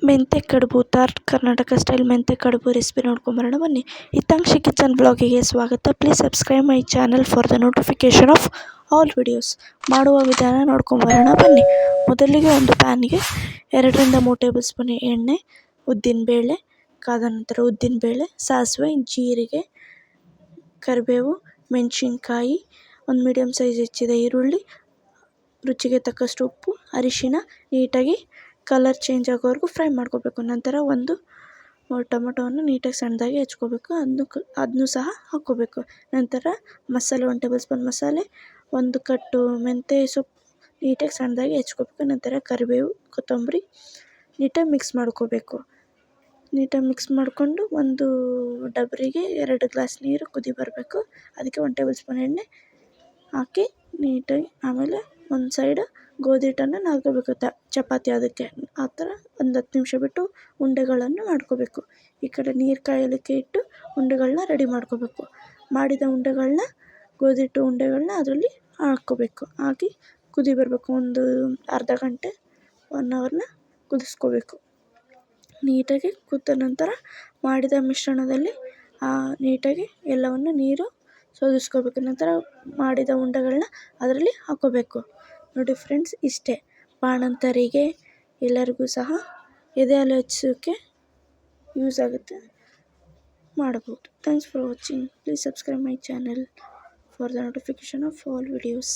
ಮೆಂತ್ಯ ಕಡುಬು ಕರ್ನಾಟಕ ಸ್ಟೈಲ್ ಮೆಂತ್ಯ ಕಡುಬು ರೆಸಿಪಿ ನೋಡ್ಕೊಂಬರೋಣ ಬನ್ನಿ. ಹಿತಾಂಕ್ಷಿ ಕಿಚನ್ ಬ್ಲಾಗಿಗೆ ಸ್ವಾಗತ. Please subscribe my channel for the notification of all videos. ಮಾಡುವ ವಿಧಾನ ನೋಡ್ಕೊಂಬರೋಣ ಬನ್ನಿ. ಮೊದಲಿಗೆ ಒಂದು ಪ್ಯಾನ್ಗೆ 2-3 ಟೇಬಲ್ ಸ್ಪೂನ್ ಎಣ್ಣೆ, ಉದ್ದಿನಬೇಳೆ, ಕಾದ ನಂತರ ಉದ್ದಿನಬೇಳೆ, ಸಾಸಿವೆ, ಜೀರಿಗೆ, ಕರಿಬೇವು, ಮೆಣಸಿನ್ಕಾಯಿ, ಒಂದು ಮೀಡಿಯಮ್ ಸೈಜ್ ಹೆಚ್ಚಿದ ಈರುಳ್ಳಿ, ರುಚಿಗೆ ತಕ್ಕಷ್ಟು ಉಪ್ಪು, ಅರಿಶಿನ ನೀಟಾಗಿ ಕಲರ್ ಚೇಂಜ್ ಆಗೋವರೆಗೂ ಫ್ರೈ ಮಾಡ್ಕೋಬೇಕು. ನಂತರ ಒಂದು ಟೊಮೊಟೊವನ್ನು ನೀಟಾಗಿ ಸಣ್ಣದಾಗಿ ಹೆಚ್ಕೋಬೇಕು, ಅದನ್ನು ಸಹ ಹಾಕ್ಕೋಬೇಕು. ನಂತರ ಮಸಾಲೆ 1 ಟೇಬಲ್ ಸ್ಪೂನ್ ಮಸಾಲೆ, 1 ಕಟ್ಟು ಮೆಂತ್ಯ ಸೊಪ್ಪು ನೀಟಾಗಿ ಸಣ್ಣದಾಗಿ ಹೆಚ್ಕೋಬೇಕು. ನಂತರ ಕರಿಬೇವು, ಕೊತ್ತಂಬರಿ ನೀಟಾಗಿ ಮಿಕ್ಸ್ ಮಾಡ್ಕೋಬೇಕು. ನೀಟಾಗಿ ಮಿಕ್ಸ್ ಮಾಡಿಕೊಂಡು ಒಂದು ಡಬರಿಗೆ 2 ಗ್ಲಾಸ್ ನೀರು ಕುದಿ ಬರಬೇಕು. ಅದಕ್ಕೆ 1 ಟೇಬಲ್ ಸ್ಪೂನ್ ಎಣ್ಣೆ ಹಾಕಿ ನೀಟಾಗಿ ಆಮೇಲೆ ಒಂದು ಸೈಡ್ ಗೋಧಿ ಹಿಟ್ಟನ್ನು ನಾದ್ಕೋಬೇಕು ಚಪಾತಿ ಅದಕ್ಕೆ. ಆ ಥರ ಒಂದು 10 ನಿಮಿಷ ಬಿಟ್ಟು ಉಂಡೆಗಳನ್ನು ಮಾಡ್ಕೋಬೇಕು. ಈ ಕಡೆ ನೀರು ಕಾಯಲಿಕ್ಕೆ ಇಟ್ಟು ಉಂಡೆಗಳನ್ನ ರೆಡಿ ಮಾಡ್ಕೋಬೇಕು. ಮಾಡಿದ ಉಂಡೆಗಳನ್ನ ಗೋಧಿ ಹಿಟ್ಟು ಉಂಡೆಗಳನ್ನ ಅದರಲ್ಲಿ ಹಾಕ್ಕೋಬೇಕು. ಹಾಕಿ ಕುದಿ ಬರಬೇಕು. ಒಂದು ಅರ್ಧ ಗಂಟೆ 1 ಅವರ್ನ ಕುದಿಸ್ಕೋಬೇಕು. ನೀಟಾಗಿ ಕುದ್ದ ನಂತರ ಮಾಡಿದ ಮಿಶ್ರಣದಲ್ಲಿ ನೀಟಾಗಿ ಎಲ್ಲವನ್ನು ನೀರು ಸೋದಿಸ್ಕೋಬೇಕು. ನಂತರ ಮಾಡಿದ ಉಂಡೆಗಳನ್ನ ಅದರಲ್ಲಿ ಹಾಕ್ಕೋಬೇಕು. ನೋಡಿ ಫ್ರೆಂಡ್ಸ್, ಇಷ್ಟೇ. ಬಾಣಂತರಿಗೆ ಎಲ್ಲರಿಗೂ ಸಹ ಎದೆ ಹಾಲು ಹೆಚ್ಚಿಸೋಕ್ಕೆ ಯೂಸ್ ಆಗುತ್ತೆ, ಮಾಡಬಹುದು. Thanks for watching. Please subscribe my channel for the notification of all videos.